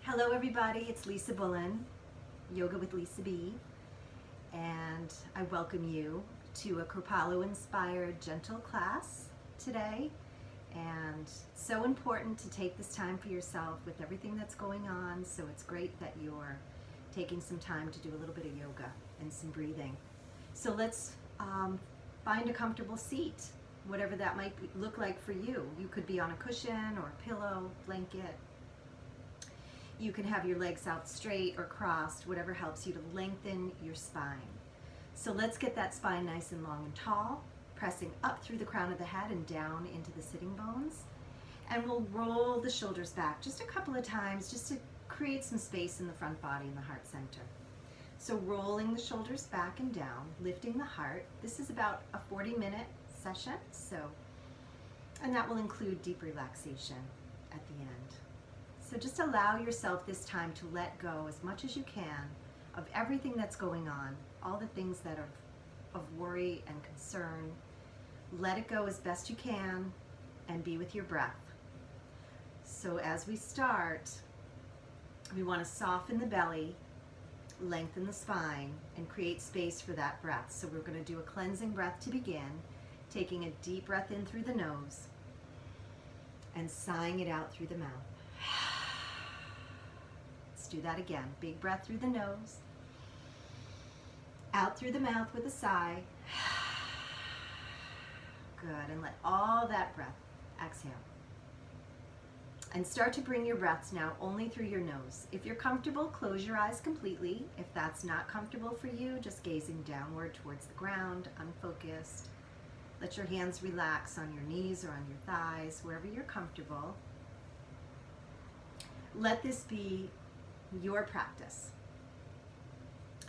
Hello everybody, it's Lisa Bullen, Yoga with Lisa B, and I welcome you to a Kripalu-inspired gentle class today. And so important to take this time for yourself with everything that's going on, so it's great that you're taking some time to do a little bit of yoga and some breathing. So let's find a comfortable seat, whatever that might look like for you. You could be on a cushion or a pillow, blanket. You can have your legs out straight or crossed, whatever helps you to lengthen your spine. So let's get that spine nice and long and tall, pressing up through the crown of the head and down into the sitting bones. And we'll roll the shoulders back just a couple of times just to create some space in the front body and the heart center. So rolling the shoulders back and down, lifting the heart. This is about a 40-minute session, and that will include deep relaxation at the end. So just allow yourself this time to let go as much as you can of everything that's going on, all the things that are of worry and concern. Let it go as best you can and be with your breath. So as we start, we want to soften the belly, lengthen the spine, and create space for that breath. So we're going to do a cleansing breath to begin, taking a deep breath in through the nose and sighing it out through the mouth. Do that again. Big breath through the nose, out through the mouth with a sigh. Good, and let all that breath exhale. And start to bring your breaths now only through your nose. If you're comfortable, close your eyes completely. If that's not comfortable for you, just gazing downward towards the ground, unfocused. Let your hands relax on your knees or on your thighs, wherever you're comfortable. Let this be your practice.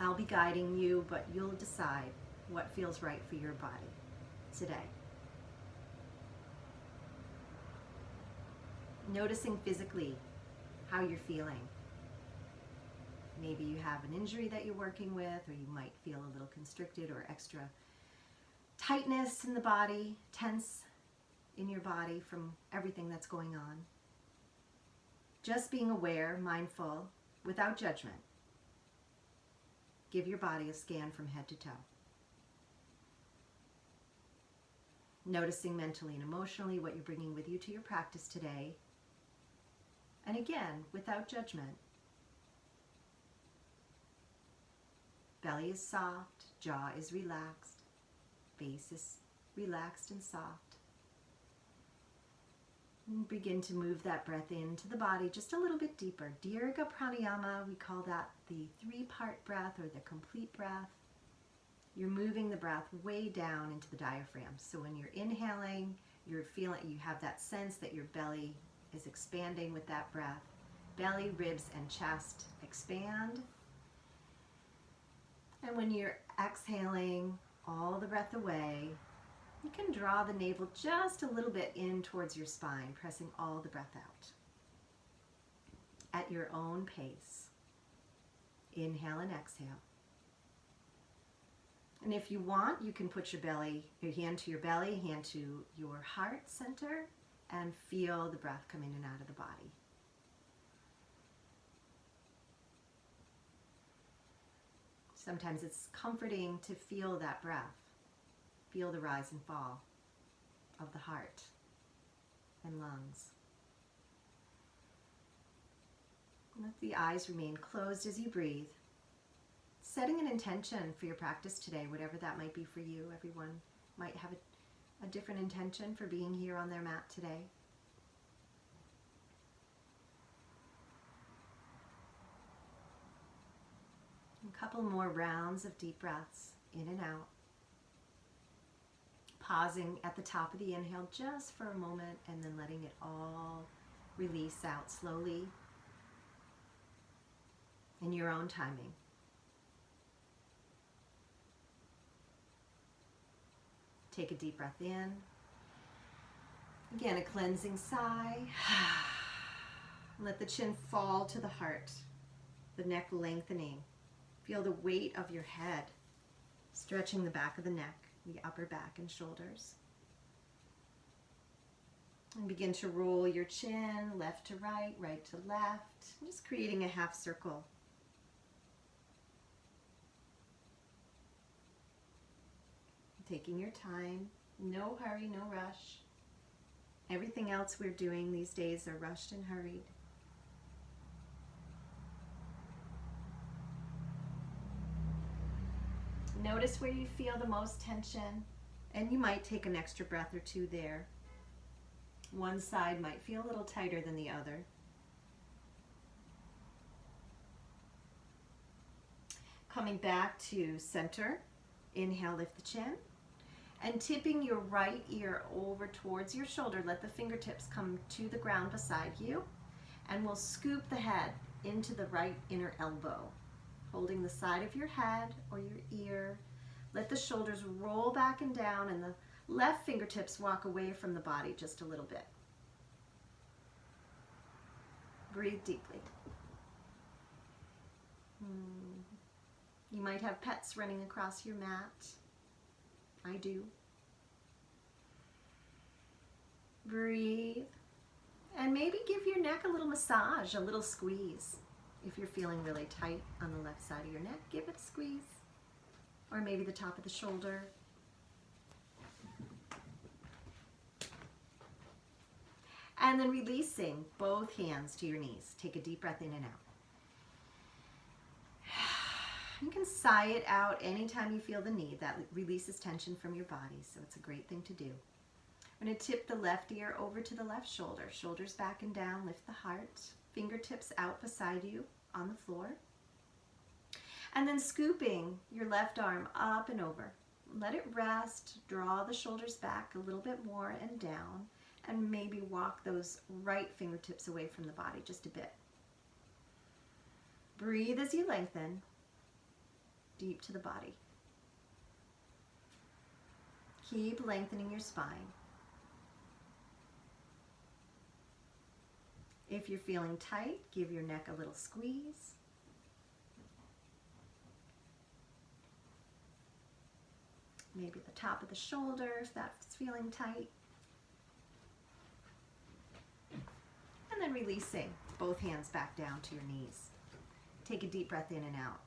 I'll be guiding you, but you'll decide what feels right for your body today. Noticing physically how you're feeling. Maybe you have an injury that you're working with, or you might feel a little constricted or extra tightness in the body, tense in your body from everything that's going on. Just being aware, mindful, without judgment. Give your body a scan from head to toe. Noticing mentally and emotionally what you're bringing with you to your practice today. And again, without judgment. Belly is soft, jaw is relaxed, face is relaxed and soft. And begin to move that breath into the body just a little bit deeper. Dirigo Pranayama, we call that the 3-part breath or the complete breath. You're moving the breath way down into the diaphragm. So when you're inhaling, you're feeling, you have that sense that your belly is expanding with that breath. Belly, ribs, and chest expand. And when you're exhaling all the breath away, you can draw the navel just a little bit in towards your spine, pressing all the breath out. At your own pace. Inhale and exhale. And if you want, you can put your hand to your belly, hand to your heart center, and feel the breath come in and out of the body. Sometimes it's comforting to feel that breath. Feel the rise and fall of the heart and lungs. Let the eyes remain closed as you breathe. Setting an intention for your practice today, whatever that might be for you. Everyone might have a different intention for being here on their mat today. A couple more rounds of deep breaths in and out. Pausing at the top of the inhale just for a moment and then letting it all release out slowly in your own timing. Take a deep breath in. Again, a cleansing sigh. Let the chin fall to the heart, the neck lengthening. Feel the weight of your head stretching the back of the neck, the upper back and shoulders. And begin to roll your chin left to right, right to left, just creating a half circle. Taking your time, no hurry, no rush. Everything else we're doing these days are rushed and hurried. Notice where you feel the most tension, and you might take an extra breath or two there. One side might feel a little tighter than the other. Coming back to center, inhale, lift the chin, and tipping your right ear over towards your shoulder. Let the fingertips come to the ground beside you, and we'll scoop the head into the right inner elbow, holding the side of your head or your ear. Let the shoulders roll back and down, and the left fingertips walk away from the body just a little bit. Breathe deeply. You might have pets running across your mat. I do. Breathe. And maybe give your neck a little massage, a little squeeze. If you're feeling really tight on the left side of your neck, give it a squeeze. Or maybe the top of the shoulder. And then releasing both hands to your knees. Take a deep breath in and out. You can sigh it out anytime you feel the need. That releases tension from your body, so it's a great thing to do. I'm going to tip the left ear over to the left shoulder. Shoulders back and down, lift the heart. Fingertips out beside you on the floor. And then scooping your left arm up and over. Let it rest. Draw the shoulders back a little bit more and down. And maybe walk those right fingertips away from the body just a bit. Breathe as you lengthen deep to the body. Keep lengthening your spine. If you're feeling tight, give your neck a little squeeze. Maybe the top of the shoulders, that's feeling tight. And then releasing both hands back down to your knees. Take a deep breath in and out.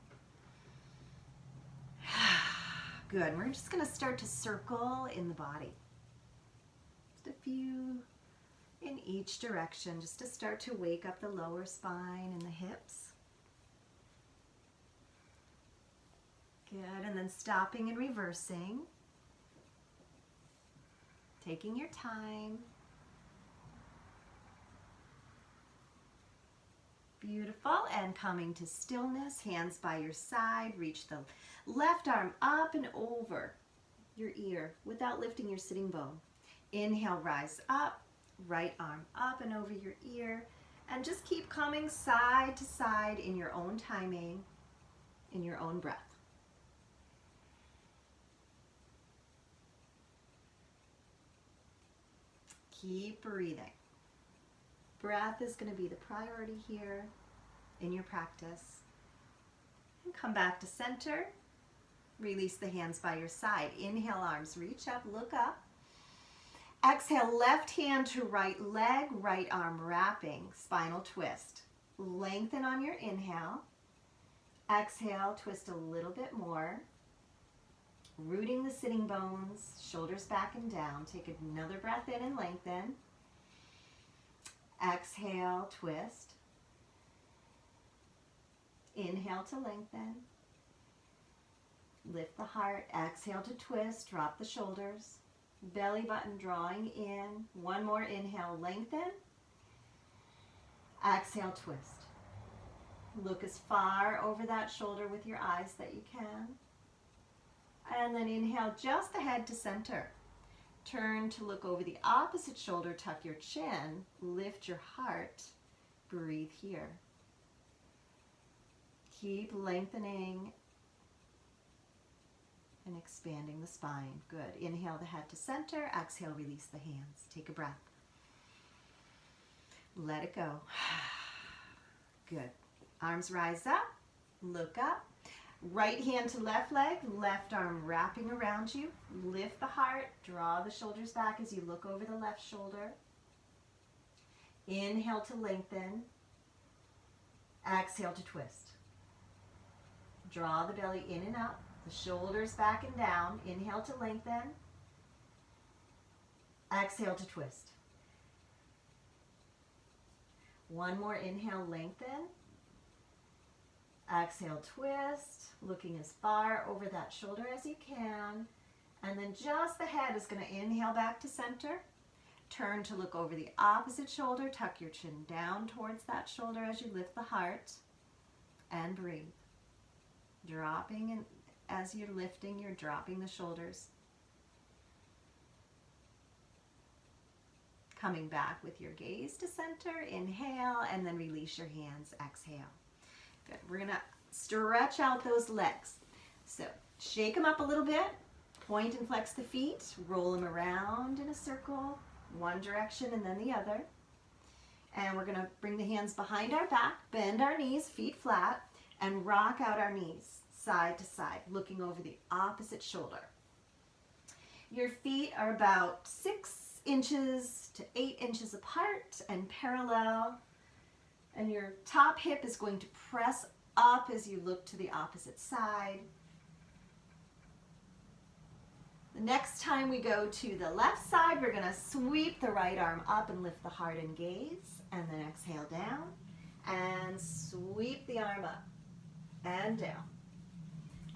Good. We're just going to start to circle in the body. Just a few in each direction, just to start to wake up the lower spine and the hips. Good. And then stopping and reversing. Taking your time. Beautiful. And coming to stillness, hands by your side. Reach the left arm up and over your ear without lifting your sitting bone. Inhale, rise up. Right arm up and over your ear. And just keep coming side to side in your own timing, in your own breath. Keep breathing. Breath is going to be the priority here in your practice. And come back to center. Release the hands by your side. Inhale, arms reach up, look up. Exhale, left hand to right leg, right arm wrapping, spinal twist. Lengthen on your inhale. Exhale, twist a little bit more. Rooting the sitting bones, shoulders back and down. Take another breath in and lengthen. Exhale, twist. Inhale to lengthen. Lift the heart. Exhale to twist. Drop the shoulders. Belly button drawing in. One more inhale, lengthen. Exhale, twist. Look as far over that shoulder with your eyes that you can. And then inhale just the head to center. Turn to look over the opposite shoulder, tuck your chin, lift your heart, breathe here. Keep lengthening and expanding the spine. Good. Inhale the head to center, exhale, release the hands. Take a breath. Let it go. Good. Arms rise up, look up. Right hand to left leg, left arm wrapping around you. Lift the heart, draw the shoulders back as you look over the left shoulder. Inhale to lengthen. Exhale to twist. Draw the belly in and up, the shoulders back and down. Inhale to lengthen. Exhale to twist. One more inhale, lengthen. Exhale, twist, looking as far over that shoulder as you can. And then just the head is going to inhale back to center. Turn to look over the opposite shoulder. Tuck your chin down towards that shoulder as you lift the heart. And breathe. Dropping, and as you're lifting, you're dropping the shoulders. Coming back with your gaze to center. Inhale, and then release your hands. Exhale. Good. We're going to stretch out those legs. So shake them up a little bit. Point and flex the feet. Roll them around in a circle. One direction and then the other. And we're going to bring the hands behind our back. Bend our knees, feet flat. And rock out our knees side to side, looking over the opposite shoulder. Your feet are about 6 inches to 8 inches apart and parallel. And your top hip is going to press up as you look to the opposite side. The next time we go to the left side, we're going to sweep the right arm up and lift the heart and gaze. And then exhale down and sweep the arm up and down.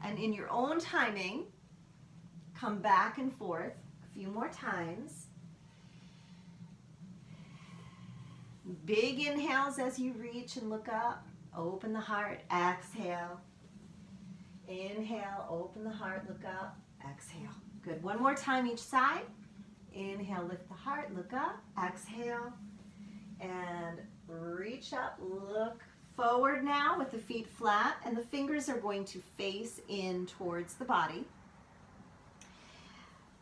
And in your own timing, come back and forth a few more times. Big inhales as you reach and look up. Open the heart, exhale. Inhale, open the heart, look up, exhale. Good. One more time each side. Inhale, lift the heart, look up, exhale. And reach up, look forward now with the feet flat, and the fingers are going to face in towards the body.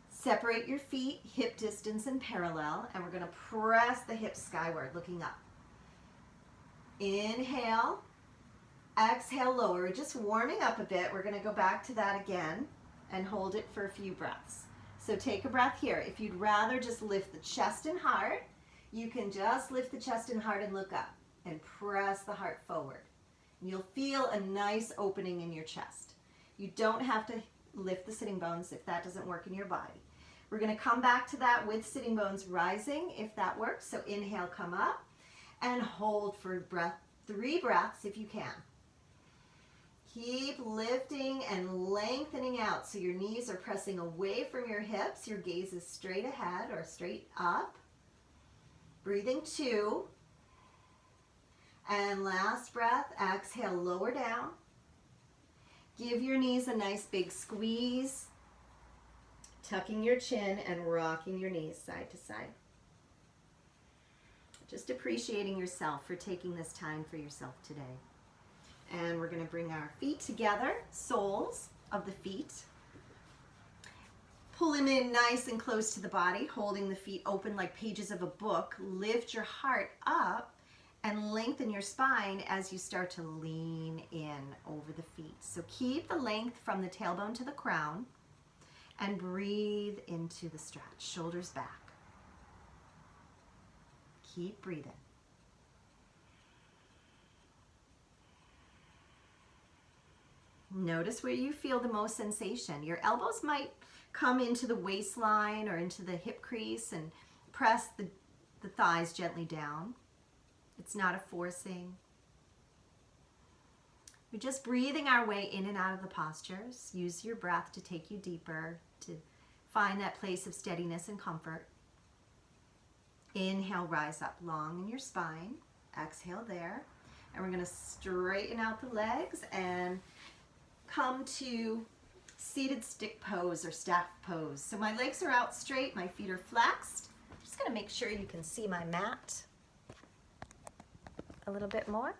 Separate your feet, hip distance and parallel, and we're going to press the hips skyward, looking up. Inhale, exhale, lower. We're just warming up a bit. We're going to go back to that again and hold it for a few breaths. So take a breath here. If you'd rather just lift the chest and heart, you can just lift the chest and heart and look up and press the heart forward. And you'll feel a nice opening in your chest. You don't have to lift the sitting bones if that doesn't work in your body. We're going to come back to that with sitting bones rising if that works. So inhale, come up and hold for 3 breaths if you can. Keep lifting and lengthening out so your knees are pressing away from your hips. Your gaze is straight ahead or straight up. Breathing 2. And last breath, exhale, lower down. Give your knees a nice big squeeze. Tucking your chin and rocking your knees side to side. Just appreciating yourself for taking this time for yourself today. And we're going to bring our feet together, soles of the feet. Pull them in nice and close to the body, holding the feet open like pages of a book. Lift your heart up and lengthen your spine as you start to lean in over the feet. So keep the length from the tailbone to the crown and breathe into the stretch. Shoulders back. Keep breathing. Notice where you feel the most sensation. Your elbows might come into the waistline or into the hip crease and press the thighs gently down. It's not a forcing. We're just breathing our way in and out of the postures. Use your breath to take you deeper, to find that place of steadiness and comfort. Inhale, rise up long in your spine. Exhale there. And we're going to straighten out the legs and come to seated stick pose or staff pose. So my legs are out straight, my feet are flexed. I'm just going to make sure you can see my mat a little bit more.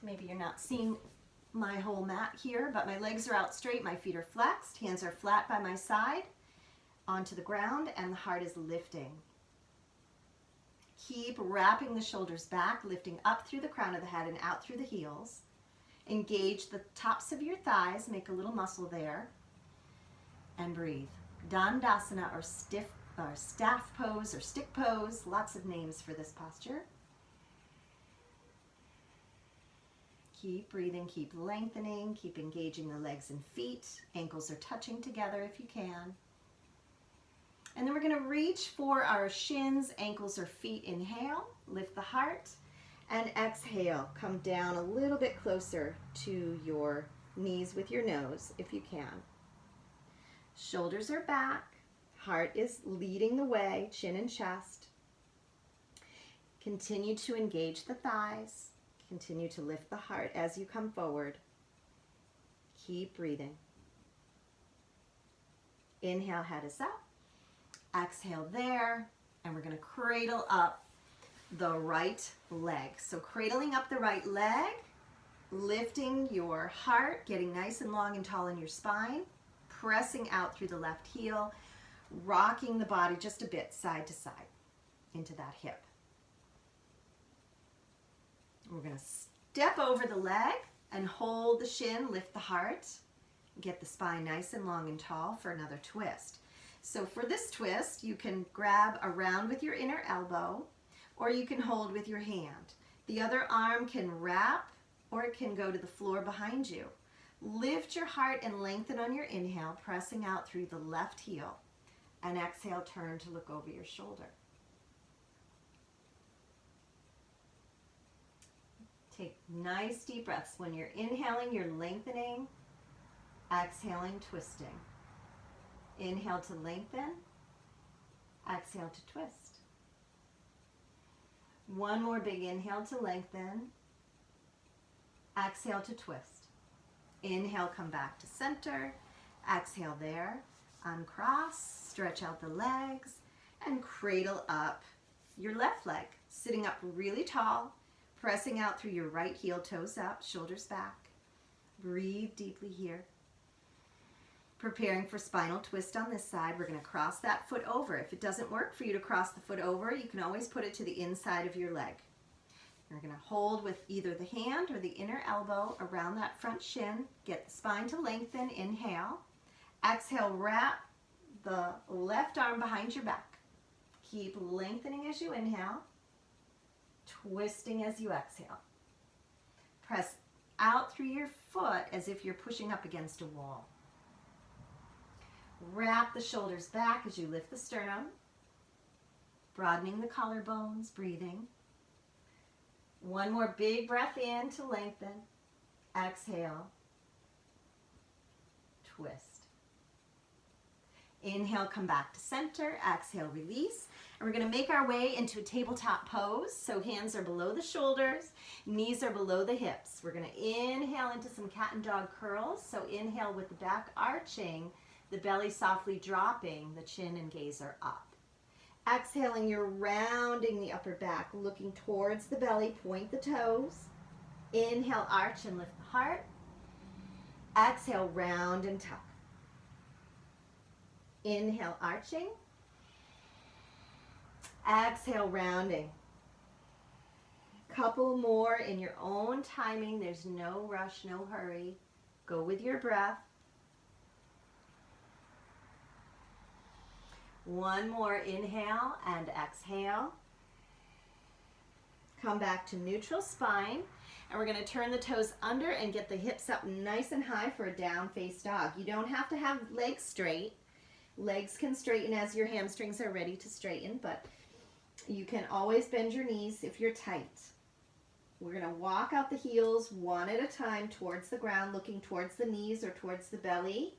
Maybe you're not seeing my whole mat here, but my legs are out straight, my feet are flexed, hands are flat by my side onto the ground, and the heart is lifting. Keep wrapping the shoulders back, lifting up through the crown of the head and out through the heels. Engage the tops of your thighs, make a little muscle there, and breathe. Dandasana or staff pose or stick pose. Lots of names for this posture. Keep breathing, keep lengthening, keep engaging the legs and feet. Ankles are touching together if you can. And then we're going to reach for our shins, ankles, or feet. Inhale, lift the heart, and exhale. Come down a little bit closer to your knees with your nose if you can. Shoulders are back, heart is leading the way, chin and chest. Continue to engage the thighs. Continue to lift the heart as you come forward. Keep breathing. Inhale, head is up. Exhale there, and we're going to cradle up the right leg. So cradling up the right leg, lifting your heart, getting nice and long and tall in your spine, pressing out through the left heel, rocking the body just a bit side to side into that hip. We're going to step over the leg and hold the shin, lift the heart, get the spine nice and long and tall for another twist. So for this twist, you can grab around with your inner elbow, or you can hold with your hand. The other arm can wrap, or it can go to the floor behind you. Lift your heart and lengthen on your inhale, pressing out through the left heel. And exhale, turn to look over your shoulder. Take nice deep breaths. When you're inhaling, you're lengthening. Exhaling, twisting. Inhale to lengthen. Exhale to twist. One more big inhale to lengthen. Exhale to twist. Inhale, come back to center. Exhale there. Uncross, stretch out the legs, and cradle up your left leg. Sitting up really tall, pressing out through your right heel, toes up, shoulders back. Breathe deeply here. Preparing for spinal twist on this side. We're going to cross that foot over. If it doesn't work for you to cross the foot over, you can always put it to the inside of your leg. You're going to hold with either the hand or the inner elbow around that front shin. Get the spine to lengthen. Inhale. Exhale, wrap the left arm behind your back. Keep lengthening as you inhale. Twisting as you exhale. Press out through your foot as if you're pushing up against a wall. Wrap the shoulders back as you lift the sternum, broadening the collarbones, breathing. One more big breath in to lengthen. Exhale, twist. Inhale, come back to center. Exhale, release. And we're going to make our way into a tabletop pose. So hands are below the shoulders, knees are below the hips. We're going to inhale into some cat and dog curls. So inhale with the back arching, the belly softly dropping, the chin and gaze are up. Exhaling, you're rounding the upper back, looking towards the belly, point the toes. Inhale, arch and lift the heart. Exhale, round and tuck. Inhale, arching. Exhale, rounding. Couple more in your own timing. There's no rush, no hurry. Go with your breath. One more inhale and exhale. Come back to neutral spine. And we're going to turn the toes under and get the hips up nice and high for a down face dog. You don't have to have legs straight. Legs can straighten as your hamstrings are ready to straighten, but you can always bend your knees if you're tight. We're going to walk out the heels one at a time towards the ground, looking towards the knees or towards the belly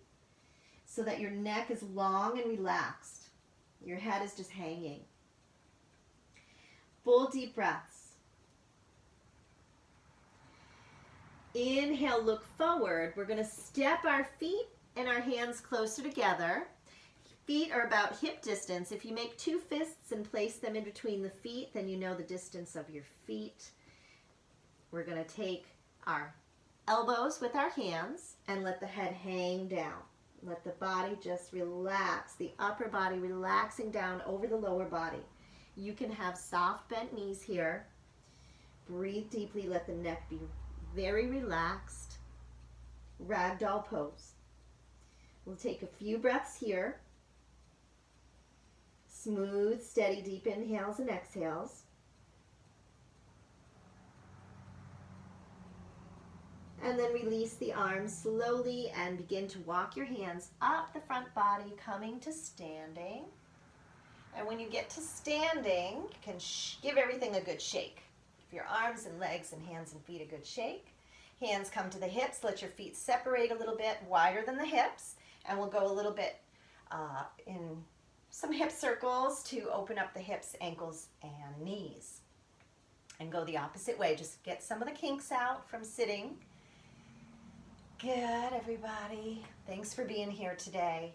so that your neck is long and relaxed. Your head is just hanging. Full deep breaths. Inhale, look forward. We're going to step our feet and our hands closer together. Feet are about hip distance. If you make two fists and place them in between the feet, then you know the distance of your feet. We're going to take our elbows with our hands and let the head hang down. Let the body just relax, the upper body relaxing down over the lower body. You can have soft bent knees here. Breathe deeply, let the neck be very relaxed. Ragdoll pose. We'll take a few breaths here. Smooth, steady, deep inhales and exhales. And then release the arms slowly and begin to walk your hands up the front body, coming to standing. And when you get to standing, you can give everything a good shake. Give your arms and legs and hands and feet a good shake. Hands come to the hips. Let your feet separate a little bit wider than the hips. And we'll go a little bit in some hip circles to open up the hips, ankles, and knees. And go the opposite way. Just get some of the kinks out from sitting. Good, everybody. Thanks for being here today.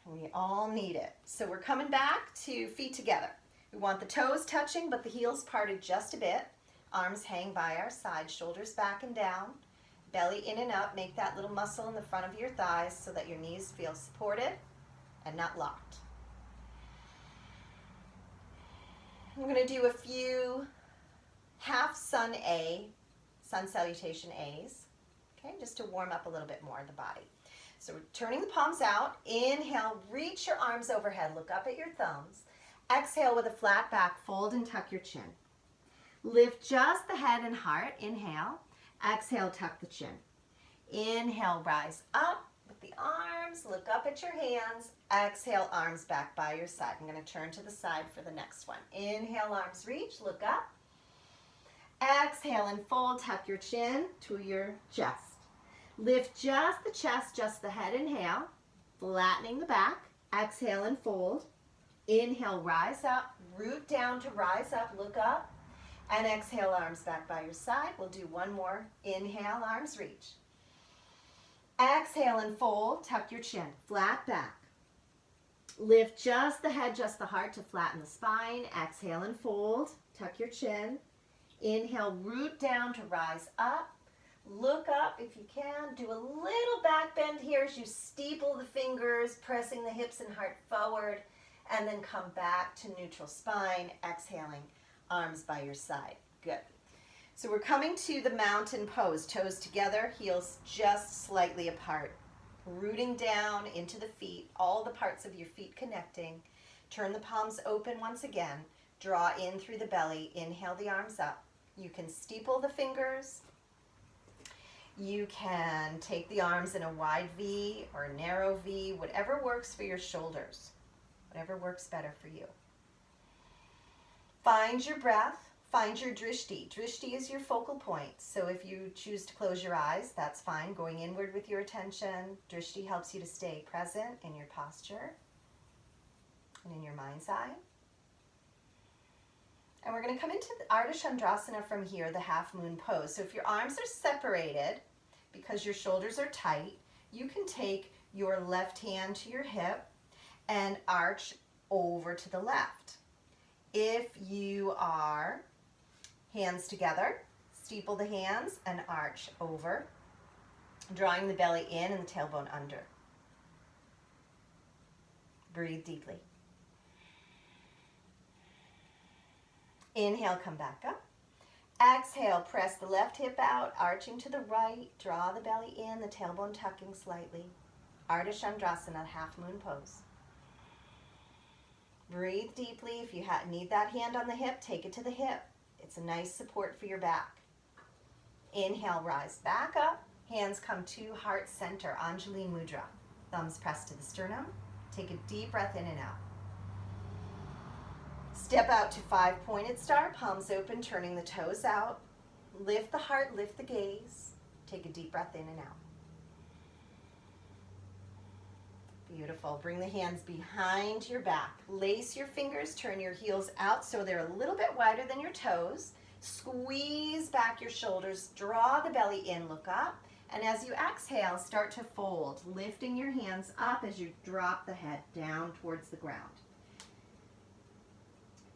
We all need it. So we're coming back to feet together. We want the toes touching, but the heels parted just a bit. Arms hang by our sides, shoulders back and down. Belly in and up. Make that little muscle in the front of your thighs so that your knees feel supported and not locked. I'm going to do a few half sun salutation A's. Okay, just to warm up a little bit more of the body. So we're turning the palms out. Inhale, reach your arms overhead. Look up at your thumbs. Exhale with a flat back. Fold and tuck your chin. Lift just the head and heart. Inhale. Exhale, tuck the chin. Inhale, rise up with the arms. Look up at your hands. Exhale, arms back by your side. I'm going to turn to the side for the next one. Inhale, arms reach. Look up. Exhale and fold. Tuck your chin to your chest. Lift just the chest, just the head. Inhale, flattening the back. Exhale and fold. Inhale, rise up. Root down to rise up. Look up. And exhale, arms back by your side. We'll do one more. Inhale, arms reach. Exhale and fold. Tuck your chin. Flat back. Lift just the head, just the heart to flatten the spine. Exhale and fold. Tuck your chin. Inhale, root down to rise up. Look up if you can. Do a little back bend here as you steeple the fingers, pressing the hips and heart forward, and then come back to neutral spine, exhaling, arms by your side. Good. So we're coming to the mountain pose. Toes together, heels just slightly apart. Rooting down into the feet, all the parts of your feet connecting. Turn the palms open once again. Draw in through the belly. Inhale the arms up. You can steeple the fingers. You can take the arms in a wide V or a narrow V, whatever works for your shoulders, whatever works better for you. Find your breath, find your drishti. Drishti is your focal point, so if you choose to close your eyes, that's fine. Going inward with your attention, drishti helps you to stay present in your posture and in your mind's eye. And we're going to come into the Ardha Chandrasana from here, the half moon pose. So if your arms are separated because your shoulders are tight, you can take your left hand to your hip and arch over to the left. If you are hands together, steeple the hands and arch over, drawing the belly in and the tailbone under. Breathe deeply. Inhale, come back up. Exhale, press the left hip out, arching to the right. Draw the belly in, the tailbone tucking slightly. Ardha Chandrasana, half moon pose. Breathe deeply. If you need that hand on the hip, take it to the hip. It's a nice support for your back. Inhale, rise back up. Hands come to heart center, Anjali Mudra. Thumbs pressed to the sternum. Take a deep breath in and out. Step out to 5 pointed star, palms open, turning the toes out. Lift the heart, lift the gaze. Take a deep breath in and out. Beautiful. Bring the hands behind your back. Lace your fingers, turn your heels out so they're a little bit wider than your toes. Squeeze back your shoulders, draw the belly in, look up. And as you exhale, start to fold, lifting your hands up as you drop the head down towards the ground.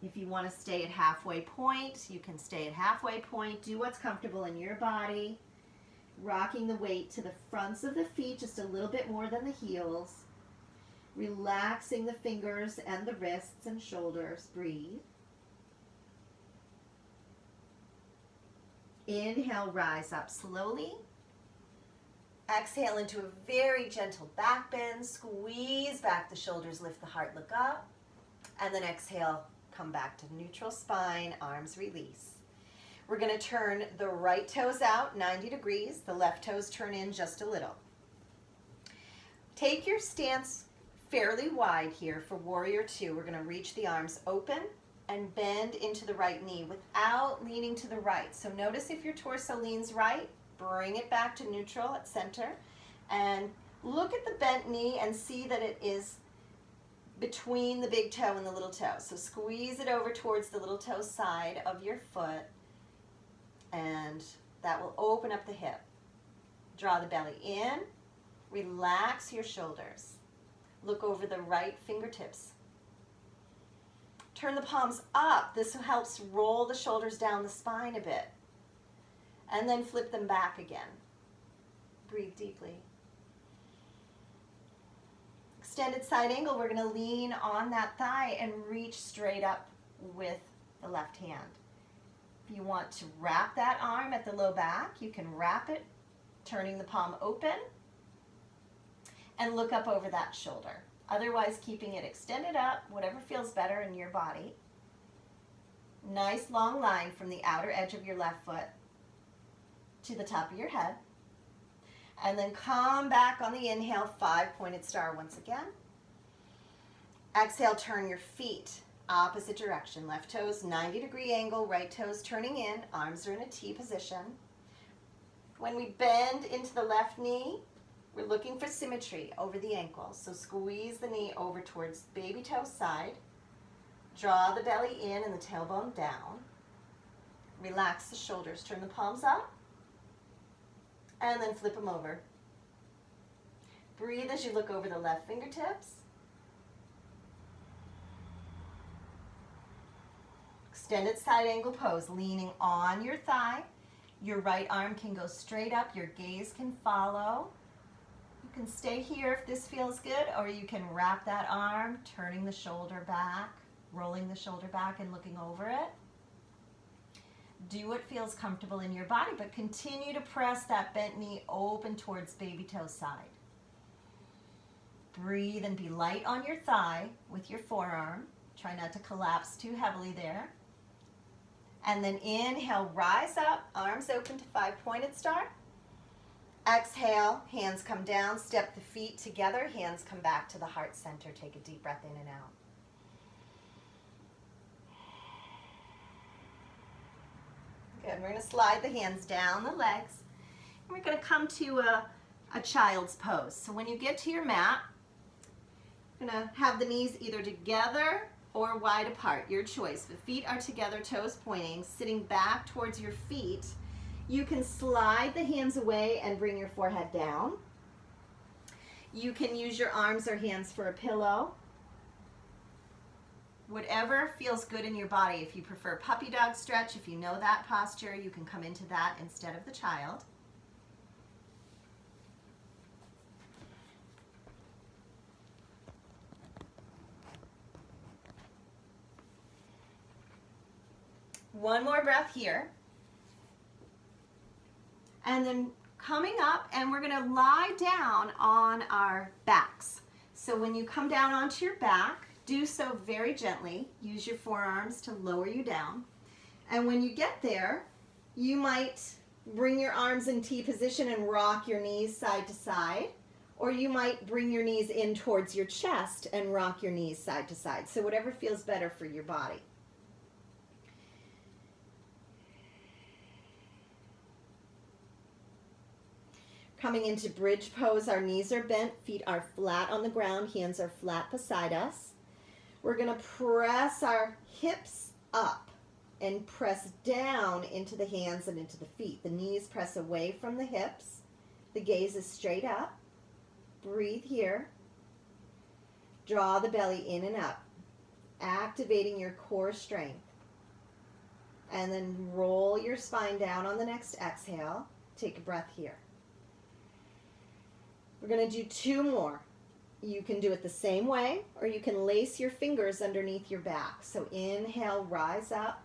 If you want to stay at halfway point, you can stay at halfway point. Do what's comfortable in your body. Rocking the weight to the fronts of the feet just a little bit more than the heels. Relaxing the fingers and the wrists and shoulders. Breathe. Inhale, rise up slowly. Exhale into a very gentle back bend. Squeeze back the shoulders, lift the heart, look up. And then exhale, come back to neutral spine, arms release. We're going to turn the right toes out 90 degrees. The left toes turn in just a little. Take your stance fairly wide here for warrior two. We're going to reach the arms open and bend into the right knee without leaning to the right. So notice if your torso leans right, bring it back to neutral at center, and look at the bent knee and see that it is between the big toe and the little toe. So squeeze it over towards the little toe side of your foot, and that will open up the hip. Draw the belly in, relax your shoulders. Look over the right fingertips. Turn the palms up. This helps roll the shoulders down the spine a bit. And then flip them back again. Breathe deeply. Extended side angle, we're going to lean on that thigh and reach straight up with the left hand. If you want to wrap that arm at the low back, you can wrap it, turning the palm open, and look up over that shoulder. Otherwise, keeping it extended up, whatever feels better in your body. Nice long line from the outer edge of your left foot to the top of your head. And then come back on the inhale, 5-pointed star once again. Exhale, turn your feet opposite direction. Left toes, 90-degree angle, right toes turning in, arms are in a T position. When we bend into the left knee, we're looking for symmetry over the ankle. So squeeze the knee over towards baby toe side. Draw the belly in and the tailbone down. Relax the shoulders. Turn the palms up. And then flip them over. Breathe as you look over the left fingertips. Extended side angle pose, leaning on your thigh. Your right arm can go straight up. Your gaze can follow. You can stay here if this feels good, or you can wrap that arm, turning the shoulder back, rolling the shoulder back and looking over it. Do what feels comfortable in your body, but continue to press that bent knee open towards baby toe side. Breathe and be light on your thigh with your forearm. Try not to collapse too heavily there. And then inhale, rise up, arms open to 5-pointed star. Exhale, hands come down, step the feet together, hands come back to the heart center. Take a deep breath in and out. Good, we're going to slide the hands down the legs. And we're going to come to a child's pose. So when you get to your mat, you're going to have the knees either together or wide apart, your choice. The feet are together, toes pointing, sitting back towards your feet. You can slide the hands away and bring your forehead down. You can use your arms or hands for a pillow. Whatever feels good in your body. If you prefer puppy dog stretch, if you know that posture, you can come into that instead of the child. One more breath here. And then coming up, and we're going to lie down on our backs. So when you come down onto your back, do so very gently. Use your forearms to lower you down. And when you get there, you might bring your arms in T position and rock your knees side to side, or you might bring your knees in towards your chest and rock your knees side to side. So whatever feels better for your body. Coming into bridge pose, our knees are bent, feet are flat on the ground, hands are flat beside us. We're going to press our hips up and press down into the hands and into the feet. The knees press away from the hips. The gaze is straight up. Breathe here. Draw the belly in and up, activating your core strength. And then roll your spine down on the next exhale. Take a breath here. We're going to do 2 more. You can do it the same way, or you can lace your fingers underneath your back. So inhale, rise up.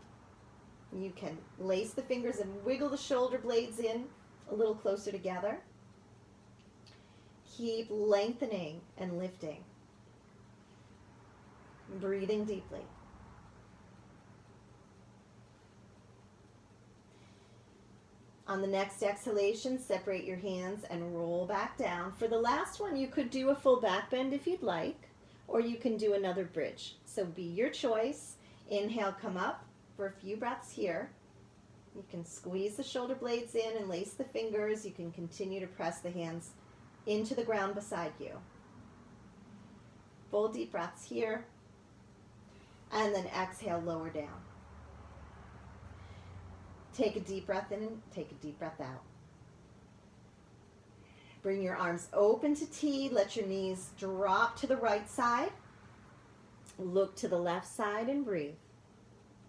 You can lace the fingers and wiggle the shoulder blades in a little closer together. Keep lengthening and lifting. Breathing deeply. On the next exhalation, separate your hands and roll back down. For the last one, you could do a full back bend if you'd like, or you can do another bridge. So be your choice. Inhale, come up for a few breaths here. You can squeeze the shoulder blades in and lace the fingers. You can continue to press the hands into the ground beside you. Full deep breaths here. And then exhale, lower down. Take a deep breath in and take a deep breath out. Bring your arms open to T. Let your knees drop to the right side. Look to the left side and breathe.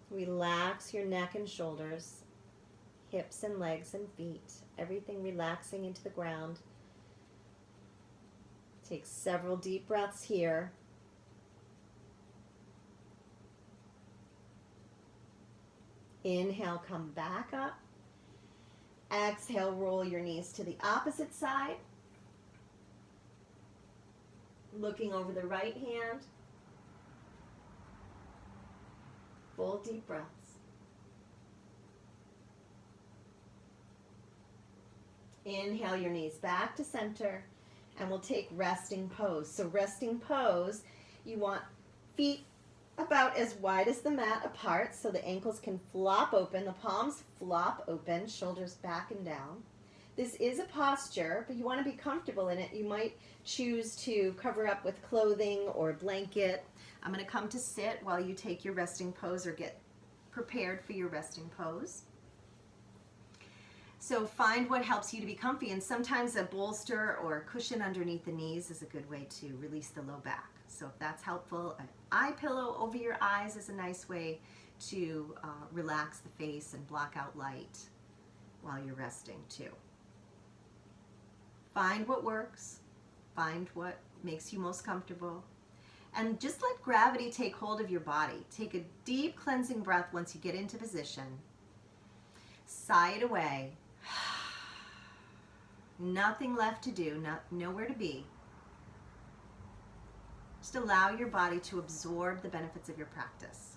Relax your neck and shoulders, hips and legs and feet. Everything relaxing into the ground. Take several deep breaths here. Inhale, come back up. Exhale, roll your knees to the opposite side. Looking over the right hand. Full deep breaths. Inhale your knees back to center, and we'll take resting pose. So resting pose, you want feet about as wide as the mat apart so the ankles can flop open, the palms flop open, shoulders back and down. This is a posture, but you want to be comfortable in it. You might choose to cover up with clothing or blanket. I'm going to come to sit while you take your resting pose or get prepared for your resting pose. So find what helps you to be comfy, and sometimes a bolster or a cushion underneath the knees is a good way to release the low back. So if that's helpful, an eye pillow over your eyes is a nice way to relax the face and block out light while you're resting too. Find what works, find what makes you most comfortable, and just let gravity take hold of your body. Take a deep cleansing breath once you get into position. Sigh it away. Nothing left to do, nowhere to be. Just allow your body to absorb the benefits of your practice.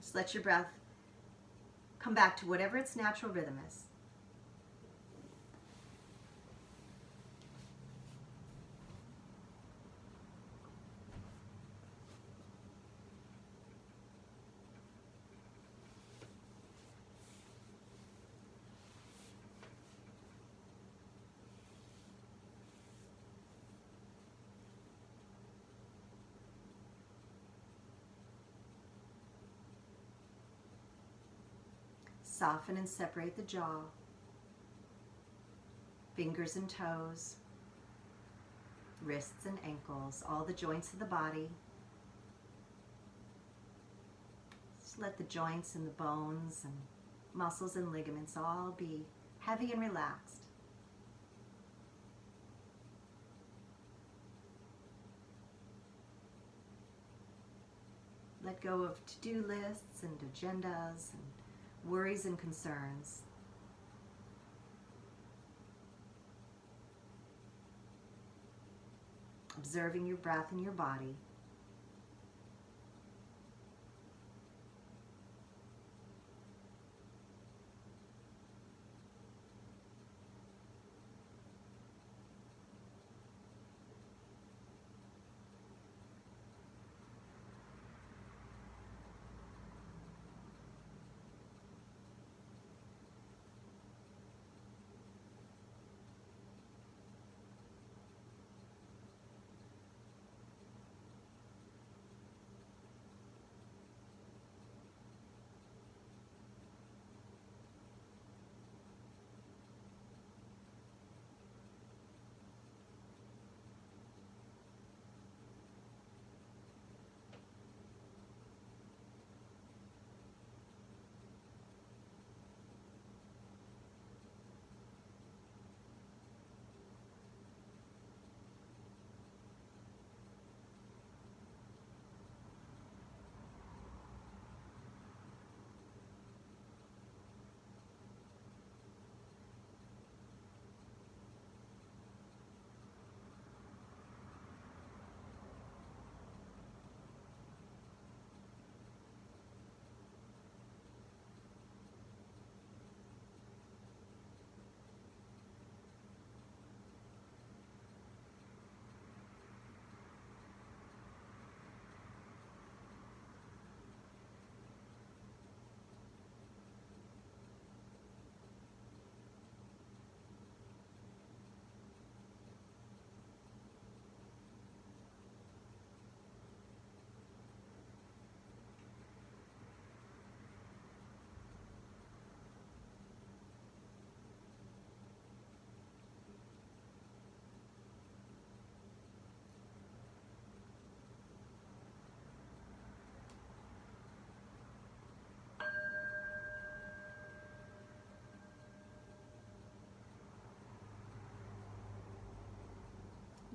Just let your breath come back to whatever its natural rhythm is. Soften and separate the jaw, fingers and toes, wrists and ankles, all the joints of the body. Just let the joints and the bones and muscles and ligaments all be heavy and relaxed. Let go of to-do lists and agendas and worries and concerns. Observing your breath and your body.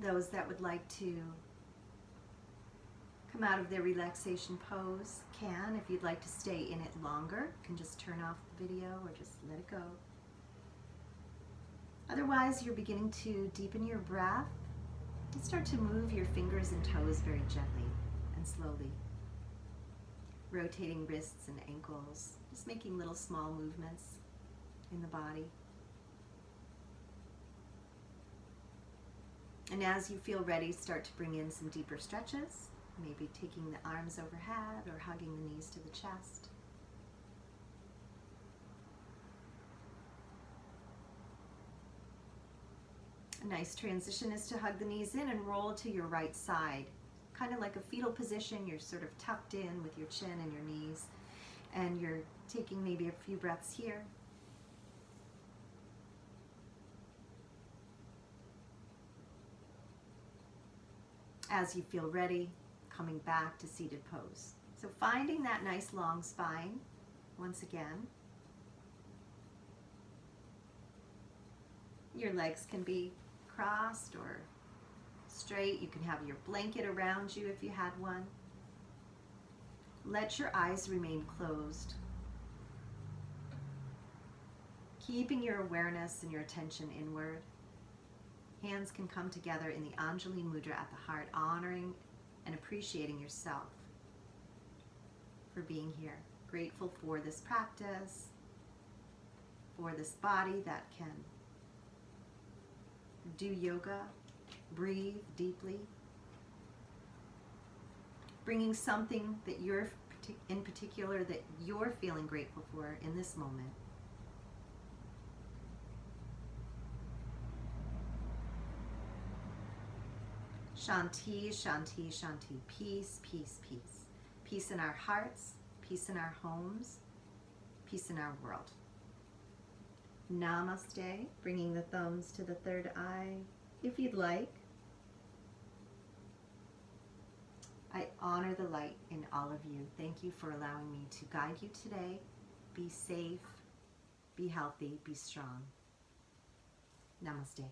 Those that would like to come out of their relaxation pose can. If you'd like to stay in it longer, you can just turn off the video or just let it go. Otherwise, you're beginning to deepen your breath and start to move your fingers and toes very gently and slowly. Rotating wrists and ankles, just making little small movements in the body. And as you feel ready, start to bring in some deeper stretches, maybe taking the arms overhead or hugging the knees to the chest. A nice transition is to hug the knees in and roll to your right side. Kind of like a fetal position, you're sort of tucked in with your chin and your knees, and you're taking maybe a few breaths here. As you feel ready, coming back to seated pose. So finding that nice long spine once again. Your legs can be crossed or straight. You can have your blanket around you if you had one. Let your eyes remain closed. Keeping your awareness and your attention inward. Hands can come together in the Anjali Mudra at the heart, honoring and appreciating yourself for being here. Grateful for this practice, for this body that can do yoga, breathe deeply, bringing something that you're in particular that you're feeling grateful for in this moment. Shanti, Shanti, Shanti. Peace, peace, peace. Peace in our hearts, peace in our homes, peace in our world. Namaste, bringing the thumbs to the third eye, if you'd like. I honor the light in all of you. Thank you for allowing me to guide you today. Be safe, be healthy, be strong. Namaste.